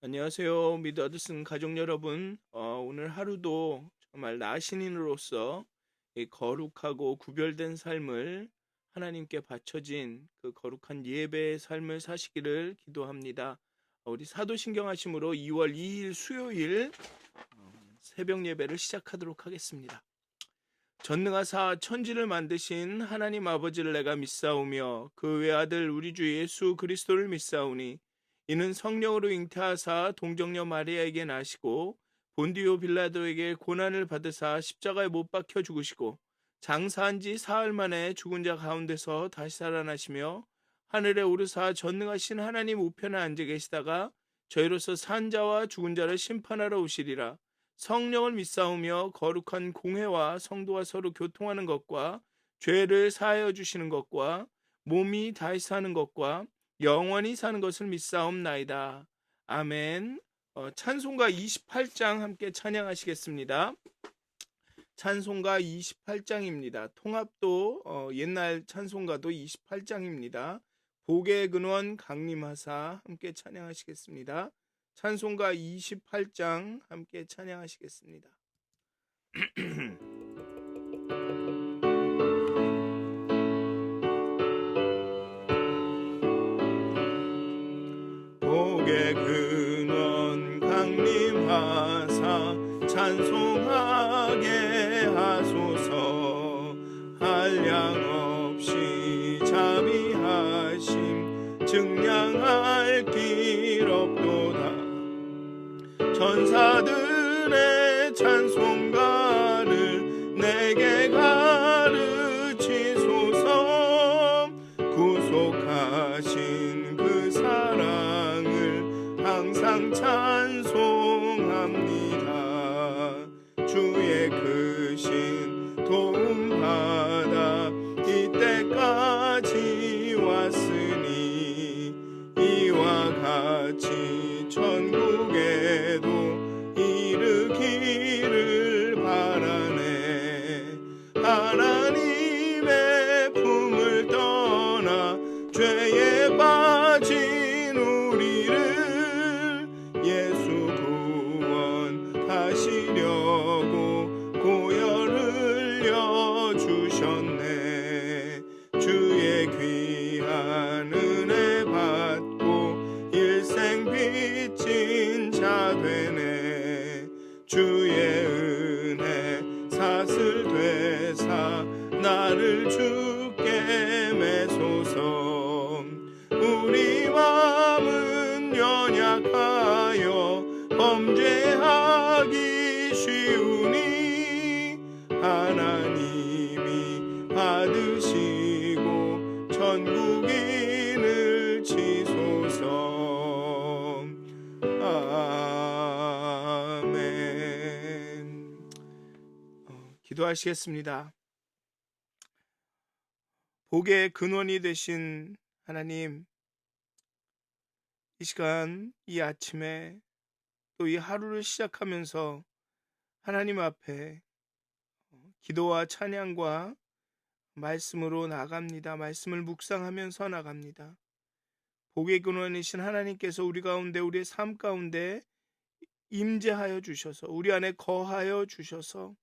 안녕하세요. 미드어드슨 가족 여러분. 오늘 하루도 정말 나 신인으로서 이 거룩하고 구별된 삶을 하나님께 바쳐진 그 거룩한 예배의 삶을 사시기를 기도합니다. 우리 사도신경 하심으로 2월 2일 수요일 새벽 예배를 시작하도록 하겠습니다. 전능하사 천지를 만드신 하나님 아버지를 내가 믿사오며 그 외아들 우리 주 예수 그리스도를 믿사오니 이는 성령으로 잉태하사 동정녀 마리아에게 나시고 본디오 빌라도에게 고난을 받으사 십자가에 못 박혀 죽으시고 장사한 지 사흘 만에 죽은 자 가운데서 다시 살아나시며 하늘에 오르사 전능하신 하나님 우편에 앉아 계시다가 저희로서 산 자와 죽은 자를 심판하러 오시리라. 성령을 믿사오며 거룩한 공회와 성도와 서로 교통하는 것과 죄를 사하여 주시는 것과 몸이 다시 사는 것과 영원히 사는 것을 믿사옵나이다. 아멘. 찬송가 28장 함께 찬양하시겠습니다. 찬송가 28장입니다. 통합도 옛날 찬송가도 28장입니다. 복의 근원 강림하사 함께 찬양하시겠습니다. 찬송가 28장 함께 찬양하시겠습니다. 복의 근원 강림하사 찬송하게 하소서. 한량없이 자비하심 증량할 길 없도다. 천사들의 찬송가를 내게 가르치소서. 구속하신 그 사랑을 항상 찬송합니다. 주의 크신 도움 받아 이때까지 왔으니 이와 같이 천국에도 이르기를 바라네. 하나님의 품을 떠나 죄에 빠진 우리를 예수 구원하시려고 보혈 흘려 주셨네. 주의 귀한 은혜 받고 일생 빚진 자 되네. 주의 은혜 사슬 되사 나를 주께 매소서. 우리 마음은 연약하여 범죄하기 쉬우니 하나님이 받으시고 천국인을 치소서. 아멘. 기도하시겠습니다. 복의 근원이 되신 하나님, 이 시간 이 아침에 또 이 하루를 시작하면서 하나님 앞에 기도와 찬양과 말씀으로 나갑니다. 말씀을 묵상하면서 나갑니다. 복의 근원이신 하나님께서 우리 가운데, 우리의 삶 가운데 임재하여 주셔서, 우리 안에 거하여 주셔서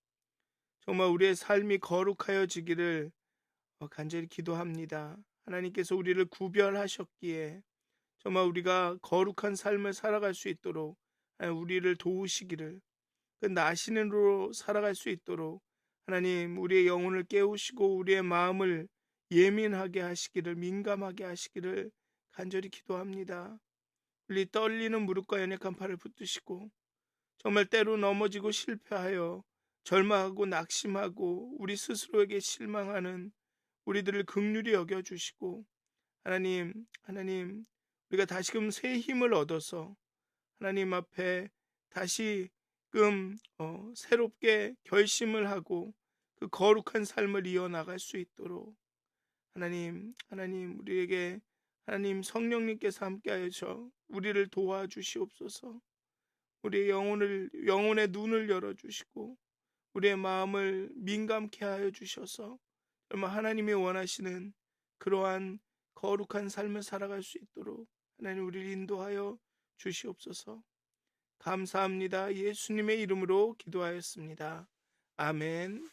정말 우리의 삶이 거룩하여지기를 간절히 기도합니다. 하나님께서 우리를 구별하셨기에 정말 우리가 거룩한 삶을 살아갈 수 있도록 우리를 도우시기를, 그 나신으로 살아갈 수 있도록 하나님 우리의 영혼을 깨우시고 우리의 마음을 예민하게 하시기를, 민감하게 하시기를 간절히 기도합니다. 우리 떨리는 무릎과 연약한 팔을 붙드시고 정말 때로 넘어지고 실패하여 절망하고 낙심하고 우리 스스로에게 실망하는 우리들을 긍휼히 여겨주시고 하나님 우리가 다시금 새 힘을 얻어서 하나님 앞에 다시금 새롭게 결심을 하고 그 거룩한 삶을 이어나갈 수 있도록 하나님 우리에게 하나님 성령님께서 함께하여 우리를 도와주시옵소서. 우리의 영혼의 눈을 열어주시고 우리의 마음을 민감케 하여 주셔서 정말 하나님이 원하시는 그러한 거룩한 삶을 살아갈 수 있도록 하나님 우리를 인도하여 주시옵소서. 감사합니다. 예수님의 이름으로 기도하였습니다. 아멘.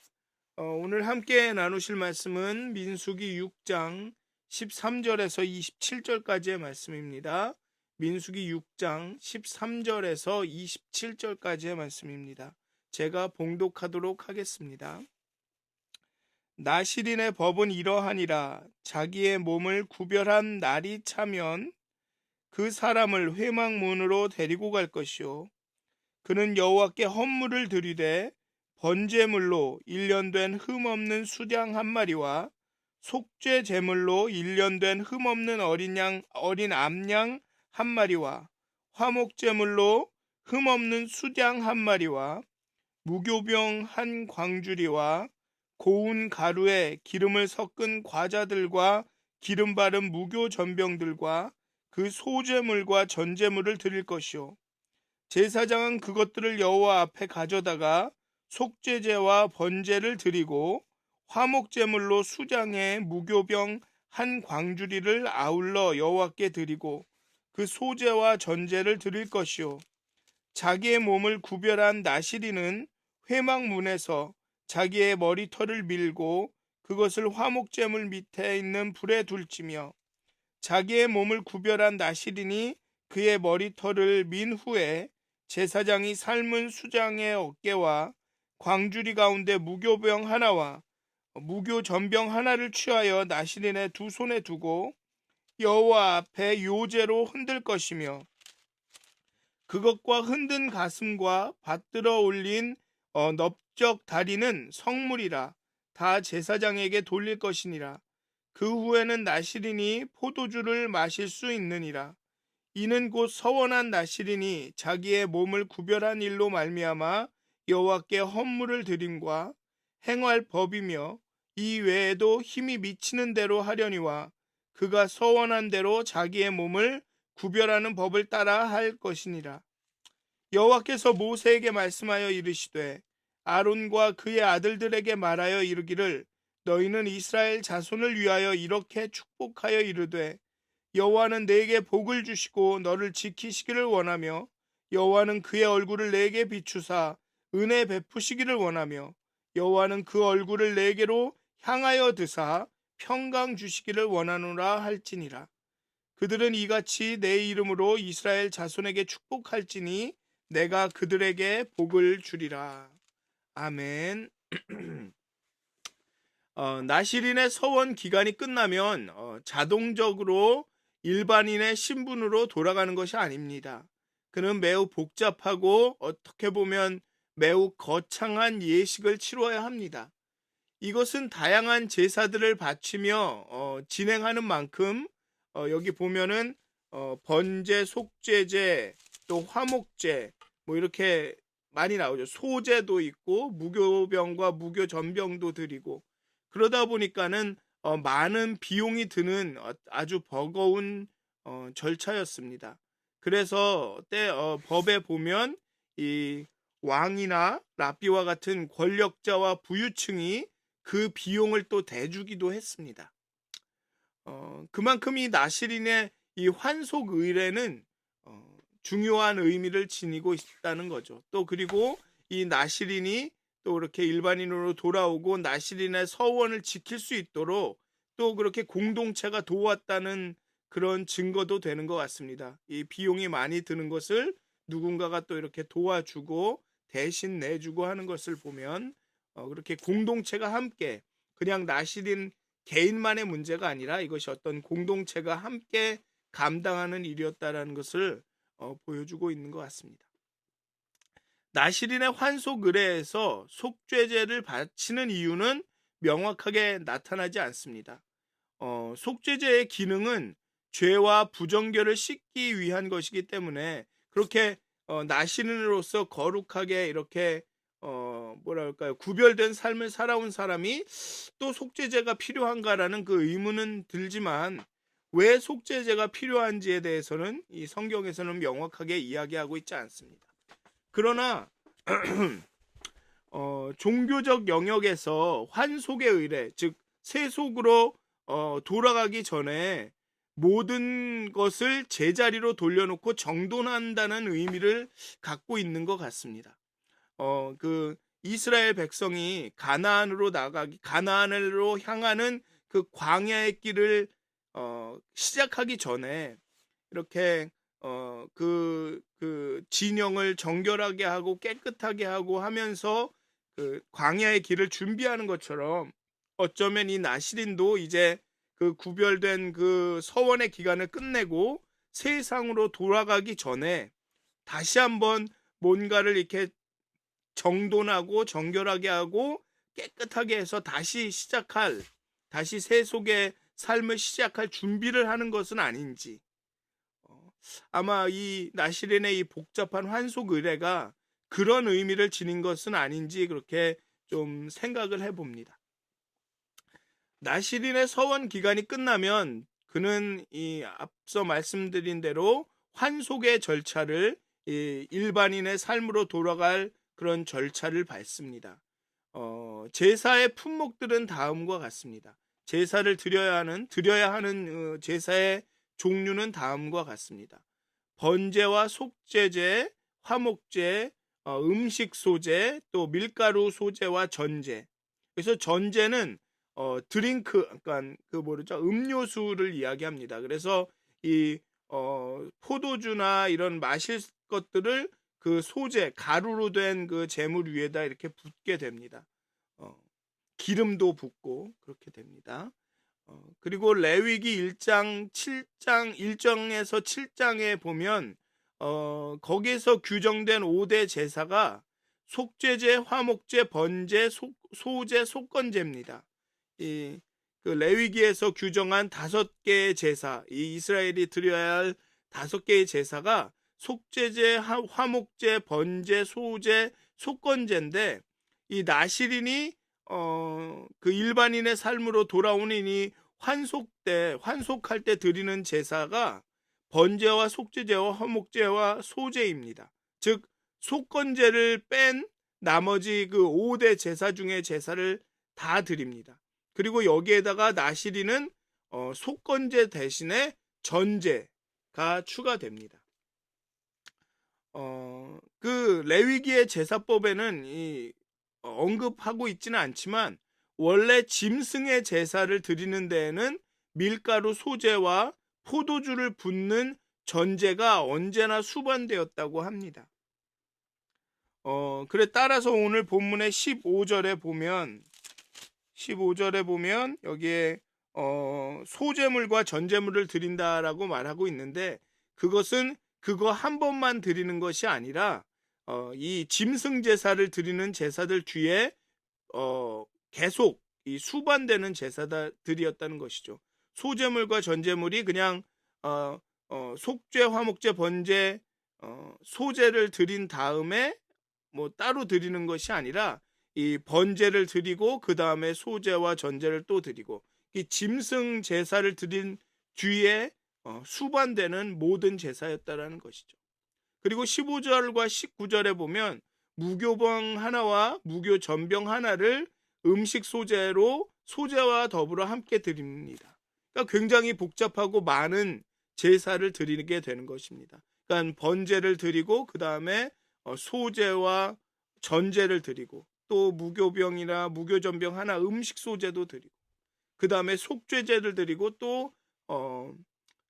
오늘 함께 나누실 말씀은 민수기 6장 13절에서 27절까지의 말씀입니다. 민수기 6장 13절에서 27절까지의 말씀입니다. 제가 봉독하도록 하겠습니다. 나실인의 법은 이러하니라. 자기의 몸을 구별한 날이 차면 그 사람을 회막문으로 데리고 갈 것이요, 그는 여호와께 헌물을 드리되 번제물로 1년 된 흠없는 수양 한 마리와 속죄 제물로 1년 된 흠없는 어린 암양 한 마리와 화목 제물로 흠없는 수양 한 마리와 무교병 한 광주리와 고운 가루에 기름을 섞은 과자들과 기름 바른 무교 전병들과 그 소제물과 전제물을 드릴 것이요, 제사장은 그것들을 여호와 앞에 가져다가 속죄제와 번제를 드리고 화목제물로 수장에 무교병 한 광주리를 아울러 여호와께 드리고 그 소제와 전제를 드릴 것이요, 자기의 몸을 구별한 나시리는 회막문에서 자기의 머리털을 밀고 그것을 화목제물 밑에 있는 불에 둘지며, 자기의 몸을 구별한 나시린이 그의 머리털을 민 후에 제사장이 삶은 수장의 어깨와 광주리 가운데 무교병 하나와 무교 전병 하나를 취하여 나시린의 두 손에 두고 여호와 앞에 요제로 흔들 것이며, 그것과 흔든 가슴과 받들어 올린 넓적 다리는 성물이라 다 제사장에게 돌릴 것이니라. 그 후에는 나시린이 포도주를 마실 수 있느니라. 이는 곧 서원한 나시린이 자기의 몸을 구별한 일로 말미암아 여호와께 헌물을 드림과 행할 법이며, 이 외에도 힘이 미치는 대로 하려니와 그가 서원한 대로 자기의 몸을 구별하는 법을 따라 할 것이니라. 여호와께서 모세에게 말씀하여 이르시되 아론과 그의 아들들에게 말하여 이르기를, 너희는 이스라엘 자손을 위하여 이렇게 축복하여 이르되, 여호와는 내게 복을 주시고 너를 지키시기를 원하며, 여호와는 그의 얼굴을 내게 비추사 은혜 베푸시기를 원하며, 여호와는 그 얼굴을 내게로 향하여 드사 평강 주시기를 원하노라 할지니라. 그들은 이같이 내 이름으로 이스라엘 자손에게 축복할지니 내가 그들에게 복을 주리라. 아멘. 나시린의 서원 기간이 끝나면 자동적으로 일반인의 신분으로 돌아가는 것이 아닙니다. 그는 매우 복잡하고 어떻게 보면 매우 거창한 예식을 치러야 합니다. 이것은 다양한 제사들을 바치며 진행하는 만큼 여기 보면은 번제, 속죄제, 또 화목제 뭐 이렇게 많이 나오죠. 소제도 있고 무교병과 무교전병도 드리고, 그러다 보니까는 많은 비용이 드는 아주 버거운 절차였습니다. 그래서 법에 보면 이 왕이나 랍비와 같은 권력자와 부유층이 그 비용을 또 대주기도 했습니다. 그만큼 이 나시린의 이 환속 의례는 중요한 의미를 지니고 있다는 거죠. 또 그리고 이 나시린이 또 그렇게 일반인으로 돌아오고 나시린의 서원을 지킬 수 있도록 또 그렇게 공동체가 도왔다는 그런 증거도 되는 것 같습니다. 이 비용이 많이 드는 것을 누군가가 또 이렇게 도와주고 대신 내주고 하는 것을 보면 그렇게 공동체가 함께, 그냥 나시린 개인만의 문제가 아니라 이것이 어떤 공동체가 함께 감당하는 일이었다라는 것을 보여주고 있는 것 같습니다. 나시린의 환속 의례에서 속죄제를 바치는 이유는 명확하게 나타나지 않습니다. 속죄제의 기능은 죄와 부정결을 씻기 위한 것이기 때문에 그렇게 나시린으로서 거룩하게 이렇게 구별된 삶을 살아온 사람이 또 속죄제가 필요한가라는 그 의문은 들지만, 왜 속죄제가 필요한지에 대해서는 이 성경에서는 명확하게 이야기하고 있지 않습니다. 그러나 종교적 영역에서 환속의 의례, 즉 세속으로 돌아가기 전에 모든 것을 제자리로 돌려놓고 정돈한다는 의미를 갖고 있는 것 같습니다. 그 이스라엘 백성이 가나안으로 향하는 그 광야의 길을 시작하기 전에 이렇게 그 진영을 정결하게 하고 깨끗하게 하고 하면서 그 광야의 길을 준비하는 것처럼, 어쩌면 이 나시린도 이제 그 구별된 그 서원의 기간을 끝내고 세상으로 돌아가기 전에 다시 한번 뭔가를 이렇게 정돈하고 정결하게 하고 깨끗하게 해서 다시 세속의 삶을 시작할 준비를 하는 것은 아닌지, 아마 이 나시린의 이 복잡한 환속 의례가 그런 의미를 지닌 것은 아닌지 그렇게 좀 생각을 해봅니다. 나시린의 서원 기간이 끝나면 그는 이 앞서 말씀드린 대로 환속의 절차를, 이 일반인의 삶으로 돌아갈 그런 절차를 밟습니다. 제사의 품목들은 다음과 같습니다. 제사를 드려야 하는 제사의 종류는 다음과 같습니다. 번제와 속제제, 화목제, 음식 소제, 또 밀가루 소제와 전제. 그래서 전제는 드링크, 그러니까 음료수를 이야기합니다. 그래서 이 포도주나 이런 마실 것들을 그 소제, 가루로 된 그 재물 위에다 이렇게 붓게 됩니다. 기름도 붓고 그렇게 됩니다. 그리고 레위기 1장 7장 1장에서 7장에 보면 거기에서 규정된 5대 제사가 속죄제, 화목제, 번제, 소제, 속건제입니다. 이 그 레위기에서 규정한 5개의 제사, 이 이스라엘이 드려야 할 5개의 제사가 속죄제, 화목제, 번제, 소제, 속건제인데, 이 나시린이 그 일반인의 삶으로 돌아오는 이 환속할 때 드리는 제사가 번제와 속죄제와 화목제와 소제입니다. 즉 속건제를 뺀 나머지 그 5대 제사 중에 제사를 다 드립니다. 그리고 여기에다가 나시린은 속건제 대신에 전제가 추가됩니다. 그 레위기의 제사법에는 언급하고 있지는 않지만, 원래 짐승의 제사를 드리는 데에는 밀가루 소제와 포도주를 붓는 전제가 언제나 수반되었다고 합니다. 그래 따라서 오늘 본문의 15절에 보면 여기에 소제물과 전제물을 드린다라고 말하고 있는데, 그것은 그거 한 번만 드리는 것이 아니라 이 짐승 제사를 드리는 제사들 뒤에 계속 이 수반되는 제사들이었다는 것이죠. 소제물과 전제물이 그냥 속죄, 화목제, 번제, 소제를 드린 다음에 뭐 따로 드리는 것이 아니라, 이 번제를 드리고 그 다음에 소제와 전제를 또 드리고, 이 짐승 제사를 드린 뒤에 수반되는 모든 제사였다라는 것이죠. 그리고 15절과 19절에 보면 무교병 하나와 무교전병 하나를 음식 소제로 소제와 더불어 함께 드립니다. 그러니까 굉장히 복잡하고 많은 제사를 드리게 되는 것입니다. 그러니까 번제를 드리고 그 다음에 소제와 전제를 드리고, 또 무교병이나 무교전병 하나 음식 소제도 드리고, 그 다음에 속죄제를 드리고, 또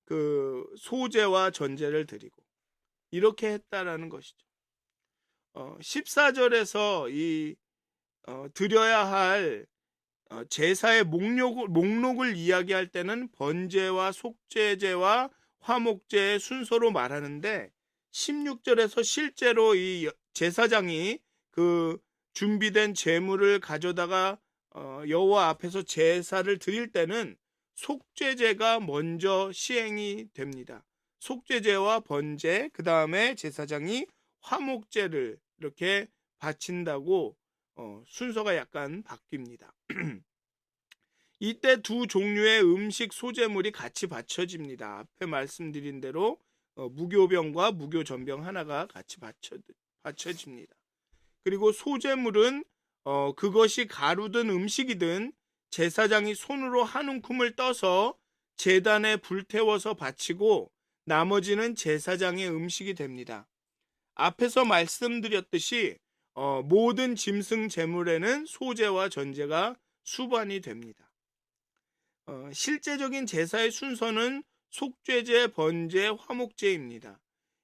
그 소제와 전제를 드리고, 이렇게 했다라는 것이죠. 14절에서 이 드려야 할 제사의 목록을 이야기할 때는 번제와 속죄제와 화목제의 순서로 말하는데, 16절에서 실제로 이 제사장이 그 준비된 제물을 가져다가 여호와 앞에서 제사를 드릴 때는 속죄제가 먼저 시행이 됩니다. 속죄제와 번제, 그 다음에 제사장이 화목제를 이렇게 바친다고 순서가 약간 바뀝니다. 이때 두 종류의 음식 소제물이 같이 바쳐집니다. 앞에 말씀드린 대로 무교병과 무교전병 하나가 같이 바쳐집니다. 그리고 소제물은 그것이 가루든 음식이든 제사장이 손으로 한 움큼을 떠서 제단에 불태워서 바치고 나머지는 제사장의 음식이 됩니다. 앞에서 말씀드렸듯이 모든 짐승 제물에는 소제와 전제가 수반이 됩니다. 실제적인 제사의 순서는 속죄제, 번제, 화목제입니다.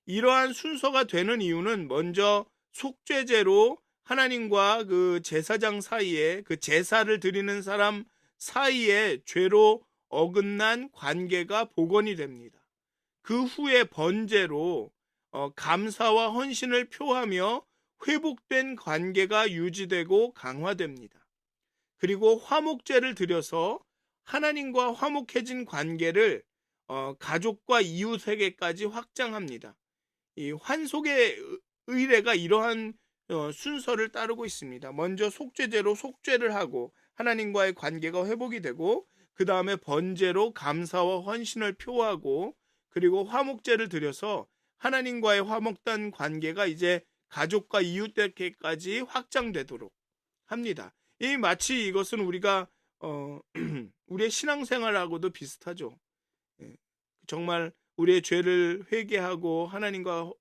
이러한 순서가 되는 이유는 먼저 속죄제로 하나님과 그 제사장 사이에, 그 제사를 드리는 사람 사이에 죄로 어긋난 관계가 복원이 됩니다. 그 후에 번제로 감사와 헌신을 표하며 회복된 관계가 유지되고 강화됩니다. 그리고 화목제를 드려서 하나님과 화목해진 관계를 가족과 이웃에게까지 확장합니다. 이 환속의 의례가 이러한 순서를 따르고 있습니다. 먼저 속죄제로 속죄를 하고 하나님과의 관계가 회복이 되고, 그 다음에 번제로 감사와 헌신을 표하고, 그리고 화목제를 드려서 하나님과의 화목된 관계가 이제 가족과 이웃들에게까지 확장되도록 합니다. 이 마치 이것은 우리가 우리의 신앙생활하고도 비슷하죠. 정말 우리의 죄를 회개하고 하나님과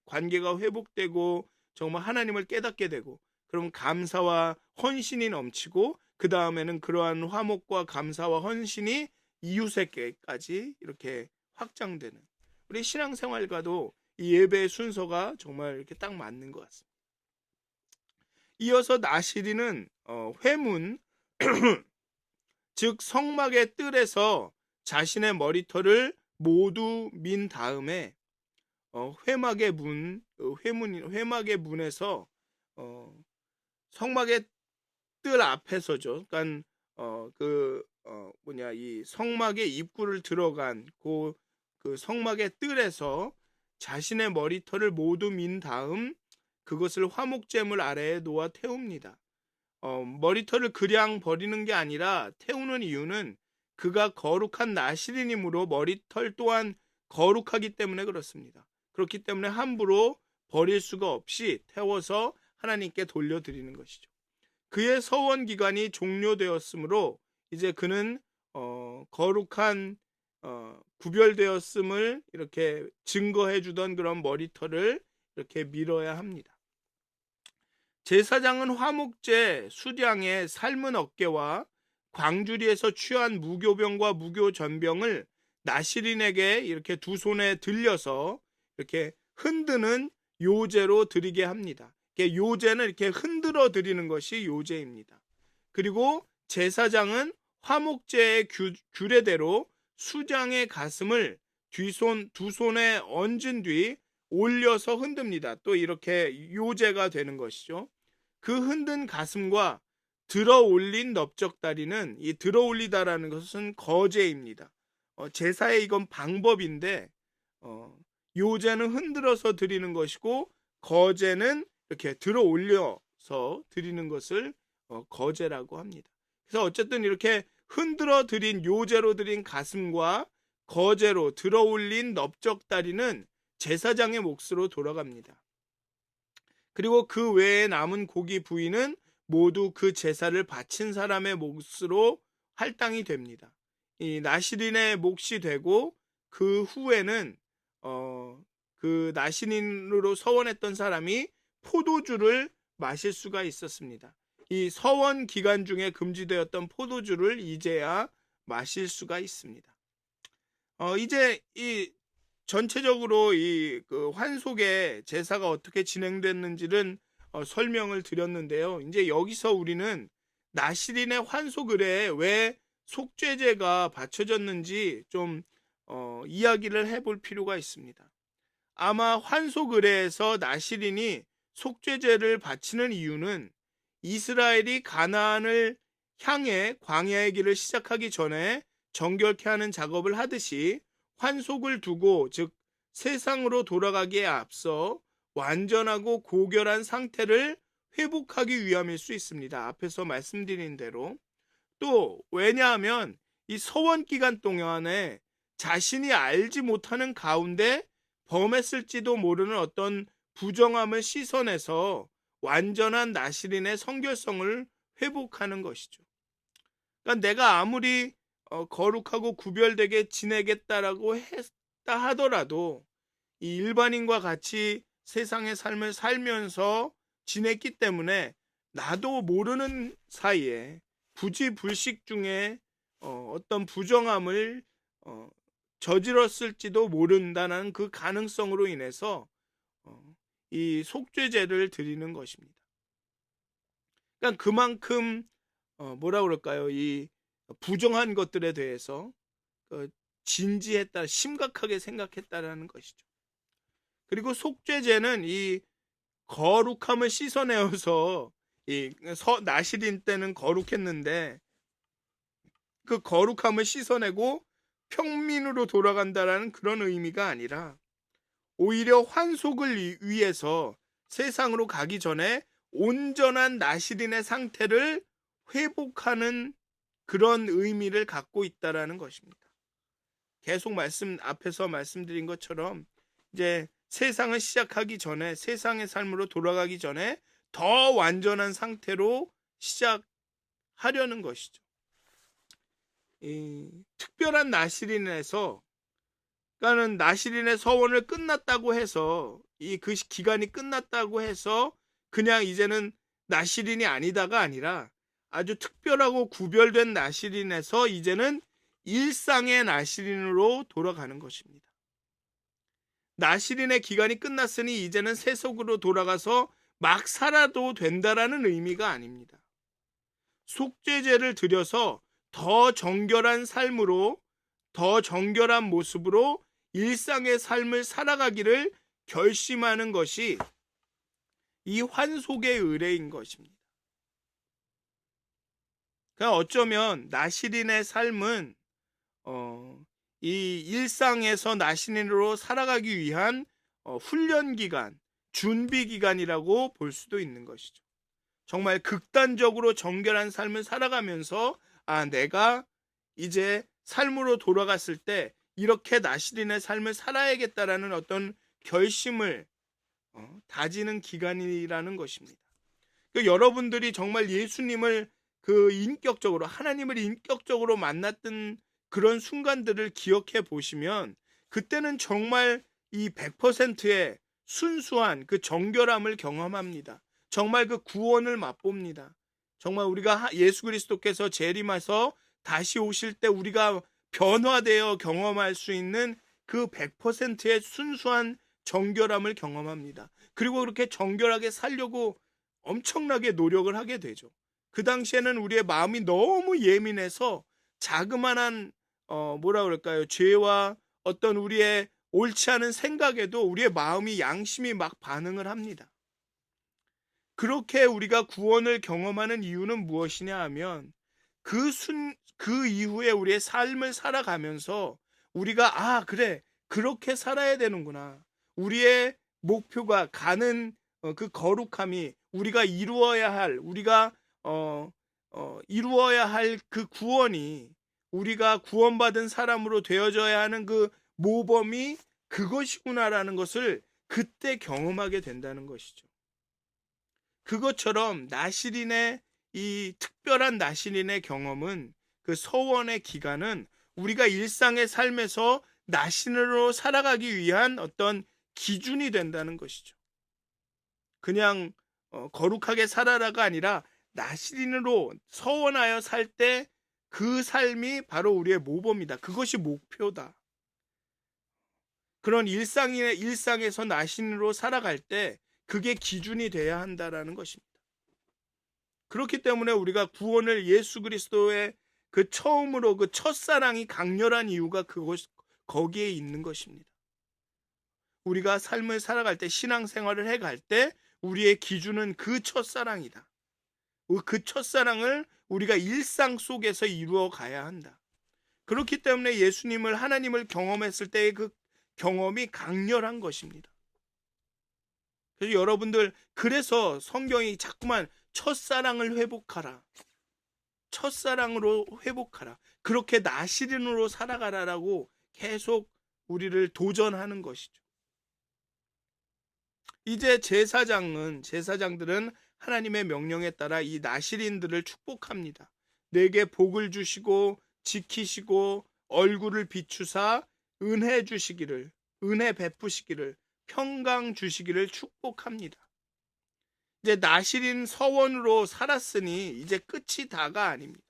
관계가 회복되고 정말 하나님을 깨닫게 되고, 그럼 감사와 헌신이 넘치고, 그 다음에는 그러한 화목과 감사와 헌신이 이웃에게까지 이렇게 확장되는, 우리 신앙생활과도 이 예배의 순서가 정말 이렇게 딱 맞는 것 같습니다. 이어서 나시리는 회문 즉 성막의 뜰에서 자신의 머리털을 모두 민 다음에 회막의 문에서 성막의 뜰 앞에서죠. 그러니까 이 성막의 입구를 들어간 그 성막의 뜰에서 자신의 머리털을 모두 민 다음 그것을 화목제물 아래에 놓아 태웁니다. 머리털을 그냥 버리는 게 아니라 태우는 이유는 그가 거룩한 나시린이므로 머리털 또한 거룩하기 때문에 그렇습니다. 그렇기 때문에 함부로 버릴 수가 없이 태워서 하나님께 돌려드리는 것이죠. 그의 서원 기간이 종료되었으므로 이제 그는 거룩한 구별되었음을 이렇게 증거해 주던 그런 머리털을 이렇게 밀어야 합니다. 제사장은 화목제 수량의 삶은 어깨와 광주리에서 취한 무교병과 무교전병을 나시린에게 이렇게 두 손에 들려서 이렇게 흔드는 요제로 드리게 합니다. 요제는 이렇게 흔들어 드리는 것이 요제입니다. 그리고 제사장은 화목제의 규례대로 수장의 가슴을 두 손에 얹은 뒤 올려서 흔듭니다. 또 이렇게 요제가 되는 것이죠. 그 흔든 가슴과 들어 올린 넓적다리는, 이 들어 올리다라는 것은 거제입니다. 제사의 이건 방법인데 요제는 흔들어서 드리는 것이고 거제는 이렇게 들어 올려서 드리는 것을 거제라고 합니다. 그래서 어쨌든 이렇게 흔들어 드린 요제로 드린 가슴과 거제로 들어 올린 넓적다리는 제사장의 몫으로 돌아갑니다. 그리고 그 외에 남은 고기 부위는 모두 그 제사를 바친 사람의 몫으로 할당이 됩니다. 이 나시린의 몫이 되고, 그 후에는 그 나시린으로 서원했던 사람이 포도주를 마실 수가 있었습니다. 이 서원 기간 중에 금지되었던 포도주를 이제야 마실 수가 있습니다. 이제 이 전체적으로 그 환속의 제사가 어떻게 진행됐는지는 설명을 드렸는데요. 이제 여기서 우리는 나시린의 환속 의례에 왜 속죄제가 바쳐졌는지 좀 이야기를 해볼 필요가 있습니다. 아마 환속 의례에서 나시린이 속죄제를 바치는 이유는 이스라엘이 가나안을 향해 광야의 길을 시작하기 전에 정결케 하는 작업을 하듯이 환속을 두고, 즉 세상으로 돌아가기에 앞서 완전하고 고결한 상태를 회복하기 위함일 수 있습니다. 앞에서 말씀드린 대로. 또 왜냐하면 이 서원 기간 동안에 자신이 알지 못하는 가운데 범했을지도 모르는 어떤 부정함을 씻어내서 완전한 나시린의 성결성을 회복하는 것이죠. 그러니까 내가 아무리 거룩하고 구별되게 지내겠다라고 했다 하더라도 이 일반인과 같이 세상의 삶을 살면서 지냈기 때문에 나도 모르는 사이에 부지불식 중에 어떤 부정함을 어, 저질렀을지도 모른다는 그 가능성으로 인해서 이 속죄제를 드리는 것입니다. 그러니까 그만큼 뭐라 그럴까요? 이 부정한 것들에 대해서 진지했다, 심각하게 생각했다라는 것이죠. 그리고 속죄제는 이 거룩함을 씻어내어서 이 나실인 때는 거룩했는데 그 거룩함을 씻어내고 평민으로 돌아간다라는 그런 의미가 아니라 오히려 환속을 위해서 세상으로 가기 전에 온전한 나실인의 상태를 회복하는 그런 의미를 갖고 있다라는 것입니다. 계속 앞에서 말씀드린 것처럼 이제 세상을 시작하기 전에, 세상의 삶으로 돌아가기 전에 더 완전한 상태로 시작하려는 것이죠. 이 특별한 나실인에서, 그러니까는 나실인의 서원을 끝났다고 해서 그 기간이 끝났다고 해서 그냥 이제는 나실인이 아니다가 아니라 아주 특별하고 구별된 나실인에서 이제는 일상의 나실인으로 돌아가는 것입니다. 나실인의 기간이 끝났으니 이제는 세속으로 돌아가서 막 살아도 된다라는 의미가 아닙니다. 속죄제를 드려서 더 정결한 삶으로, 더 정결한 모습으로 일상의 삶을 살아가기를 결심하는 것이 이 환속의 의례인 것입니다. 그러니까 어쩌면 나실인의 삶은 이 일상에서 나실인으로 살아가기 위한 훈련 기간, 준비 기간이라고 볼 수도 있는 것이죠. 정말 극단적으로 정결한 삶을 살아가면서 내가 이제 삶으로 돌아갔을 때 이렇게 나실인의 삶을 살아야겠다라는 어떤 결심을 다지는 기간이라는 것입니다. 여러분들이 정말 예수님을 인격적으로, 하나님을 인격적으로 만났던 그런 순간들을 기억해 보시면 그때는 정말 이 100%의 순수한 그 정결함을 경험합니다. 정말 그 구원을 맛봅니다. 정말 우리가 예수 그리스도께서 재림하셔서 다시 오실 때 우리가 변화되어 경험할 수 있는 그 100%의 순수한 정결함을 경험합니다. 그리고 그렇게 정결하게 살려고 엄청나게 노력을 하게 되죠. 그 당시에는 우리의 마음이 너무 예민해서 자그마한 뭐라 그럴까요? 죄와 어떤 우리의 옳지 않은 생각에도 우리의 마음이, 양심이 막 반응을 합니다. 그렇게 우리가 구원을 경험하는 이유는 무엇이냐 하면 그 이후에 우리의 삶을 살아가면서 우리가 그래, 그렇게 살아야 되는구나. 우리의 목표가 가는 그 거룩함이 우리가 이루어야 할 그 구원이, 우리가 구원받은 사람으로 되어져야 하는 그 모범이 그것이구나라는 것을 그때 경험하게 된다는 것이죠. 그것처럼 이 특별한 나실인의 경험은, 그 서원의 기간은 우리가 일상의 삶에서 나실인으로 살아가기 위한 어떤 기준이 된다는 것이죠. 그냥 거룩하게 살아라가 아니라 나실인으로 서원하여 살 때 그 삶이 바로 우리의 모범이다. 그것이 목표다. 그런 일상에서 나실인으로 살아갈 때 그게 기준이 돼야 한다라는 것입니다. 그렇기 때문에 우리가 구원을 예수 그리스도의 그 처음으로 그 첫사랑이 강렬한 이유가 거기에 있는 것입니다. 우리가 삶을 살아갈 때, 신앙생활을 해갈 때 우리의 기준은 그 첫사랑이다. 그 첫사랑을 우리가 일상 속에서 이루어 가야 한다. 그렇기 때문에 하나님을 경험했을 때의 그 경험이 강렬한 것입니다. 그래서 여러분들, 그래서 성경이 자꾸만 첫사랑을 회복하라, 첫사랑으로 회복하라, 그렇게 나실인으로 살아가라라고 계속 우리를 도전하는 것이죠. 이제 제사장들은 하나님의 명령에 따라 이 나실인들을 축복합니다. 내게 복을 주시고 지키시고 얼굴을 비추사 은혜 주시기를, 은혜 베푸시기를, 평강 주시기를 축복합니다. 이제 나실인 서원으로 살았으니 이제 끝이 다가 아닙니다.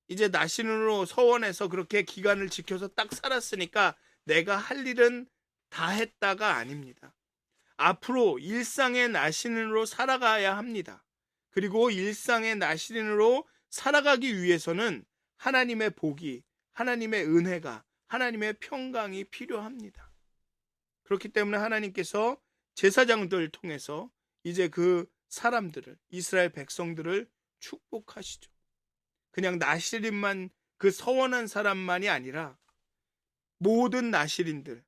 이제 나실인으로 서원에서 그렇게 기간을 지켜서 딱 살았으니까 내가 할 일은 다 했다가 아닙니다. 앞으로 일상의 나실인으로 살아가야 합니다. 그리고 일상의 나실인으로 살아가기 위해서는 하나님의 복이, 하나님의 은혜가, 하나님의 평강이 필요합니다. 그렇기 때문에 하나님께서 제사장들을 통해서 이제 그 사람들을, 이스라엘 백성들을 축복하시죠. 그냥 나실인만, 그 서원한 사람만이 아니라 모든 나실인들,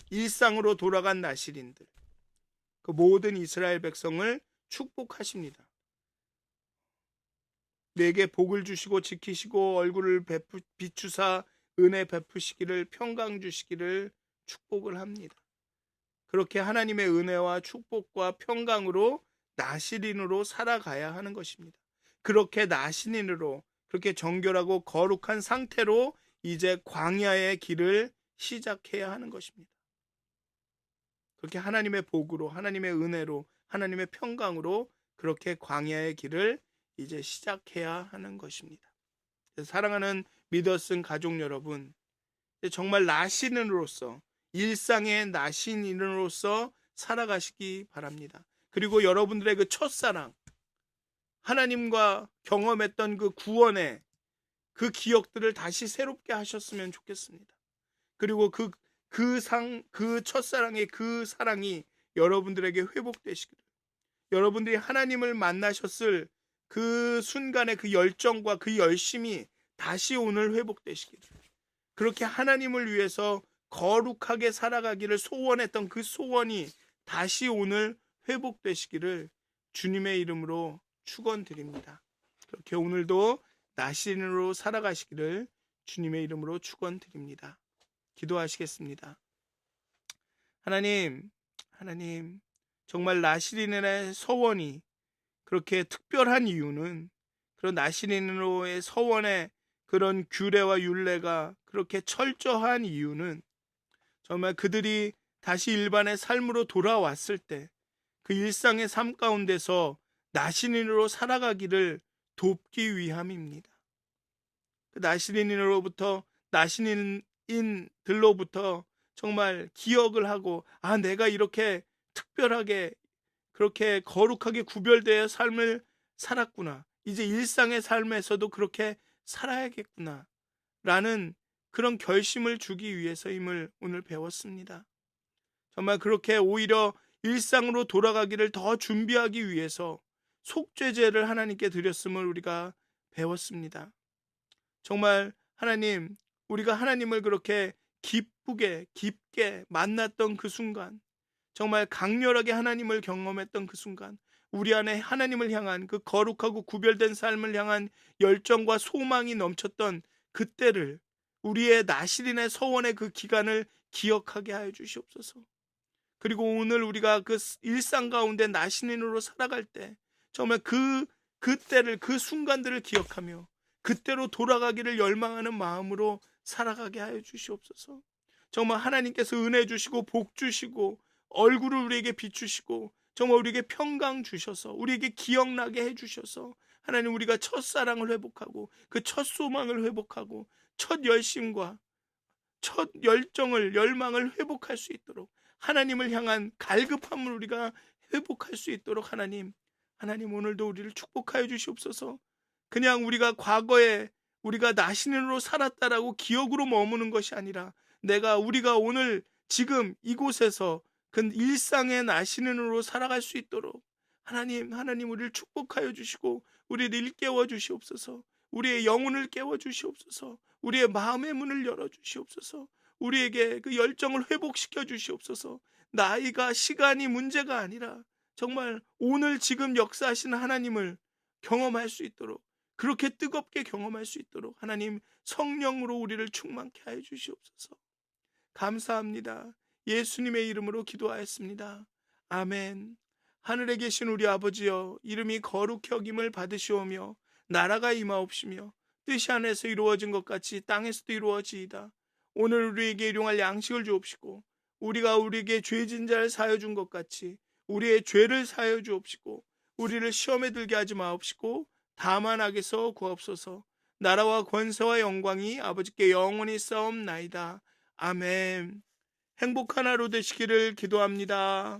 일상으로 돌아간 나실인들, 그 모든 이스라엘 백성을 축복하십니다. 내게 복을 주시고 지키시고 얼굴을 비추사 은혜 베푸시기를, 평강 주시기를 축복을 합니다. 그렇게 하나님의 은혜와 축복과 평강으로 나실인으로 살아가야 하는 것입니다. 그렇게 나실인으로, 그렇게 정결하고 거룩한 상태로 이제 광야의 길을 시작해야 하는 것입니다. 그렇게 하나님의 복으로, 하나님의 은혜로, 하나님의 평강으로 그렇게 광야의 길을 이제 시작해야 하는 것입니다. 사랑하는 믿었은 가족 여러분, 정말 나신인으로서, 일상의 나신인으로서 살아가시기 바랍니다. 그리고 여러분들의 그 첫사랑, 하나님과 경험했던 그 구원의 그 기억들을 다시 새롭게 하셨으면 좋겠습니다. 그리고 그 첫사랑의 그 사랑이 여러분들에게 회복되시기를, 여러분들이 하나님을 만나셨을 그 순간의 그 열정과 그 열심이 다시 오늘 회복되시기를, 그렇게 하나님을 위해서 거룩하게 살아가기를 소원했던 그 소원이 다시 오늘 회복되시기를 주님의 이름으로 축원드립니다. 그렇게 오늘도 나신으로 살아가시기를 주님의 이름으로 축원드립니다. 기도하시겠습니다. 하나님, 정말 나실인의 서원이 그렇게 특별한 이유는, 그런 나실인으로의 서원의 그런 규례와 율례가 그렇게 철저한 이유는 정말 그들이 다시 일반의 삶으로 돌아왔을 때 그 일상의 삶 가운데서 나실인으로 살아가기를 돕기 위함입니다. 그 나실인들로부터 정말 기억을 하고, 내가 이렇게 특별하게, 그렇게 거룩하게 구별되어 삶을 살았구나, 이제 일상의 삶에서도 그렇게 살아야겠구나 라는 그런 결심을 주기 위해서임을 오늘 배웠습니다. 정말 그렇게 오히려 일상으로 돌아가기를 더 준비하기 위해서 속죄제를 하나님께 드렸음을 우리가 배웠습니다. 정말 하나님, 우리가 하나님을 그렇게 깊게 만났던 그 순간, 정말 강렬하게 하나님을 경험했던 그 순간, 우리 안에 하나님을 향한 그 거룩하고 구별된 삶을 향한 열정과 소망이 넘쳤던 그때를, 우리의 나실인의 서원의 그 기간을 기억하게 하여 주시옵소서. 그리고 오늘 우리가 그 일상 가운데 나신인으로 살아갈 때 정말 그때를, 그 순간들을 기억하며 그때로 돌아가기를 열망하는 마음으로 살아가게 하여 주시옵소서. 정말 하나님께서 은혜 주시고 복 주시고 얼굴을 우리에게 비추시고 정말 우리에게 평강 주셔서, 우리에게 기억나게 해주셔서 하나님, 우리가 첫사랑을 회복하고 그 첫 소망을 회복하고 첫 열심과 첫 열망을 회복할 수 있도록, 하나님을 향한 갈급함을 우리가 회복할 수 있도록 하나님 오늘도 우리를 축복하여 주시옵소서. 그냥 우리가 과거에 우리가 나신으로 살았다라고 기억으로 머무는 것이 아니라, 우리가 오늘 지금 이곳에서 그 일상의 나신으로 살아갈 수 있도록 하나님 우리를 축복하여 주시고 우리를 일깨워 주시옵소서. 우리의 영혼을 깨워 주시옵소서. 우리의 마음의 문을 열어 주시옵소서. 우리에게 그 열정을 회복시켜 주시옵소서. 나이가, 시간이 문제가 아니라 정말 오늘 지금 역사하시는 하나님을 경험할 수 있도록, 그렇게 뜨겁게 경험할 수 있도록 하나님 성령으로 우리를 충만케 하여 주시옵소서. 감사합니다. 예수님의 이름으로 기도하였습니다. 아멘. 하늘에 계신 우리 아버지여, 이름이 거룩히 여김을 받으시오며 나라가 임하옵시며 뜻이 하늘에서 이루어진 것 같이 땅에서도 이루어지이다. 오늘 우리에게 일용할 양식을 주옵시고 우리가 우리에게 죄진 자를 사하여 준 것 같이 우리의 죄를 사하여 주옵시고 우리를 시험에 들게 하지 마옵시고 다만 악에서 구하옵소서. 나라와 권세와 영광이 아버지께 영원히 싸움나이다. 아멘. 행복한 하루 되시기를 기도합니다.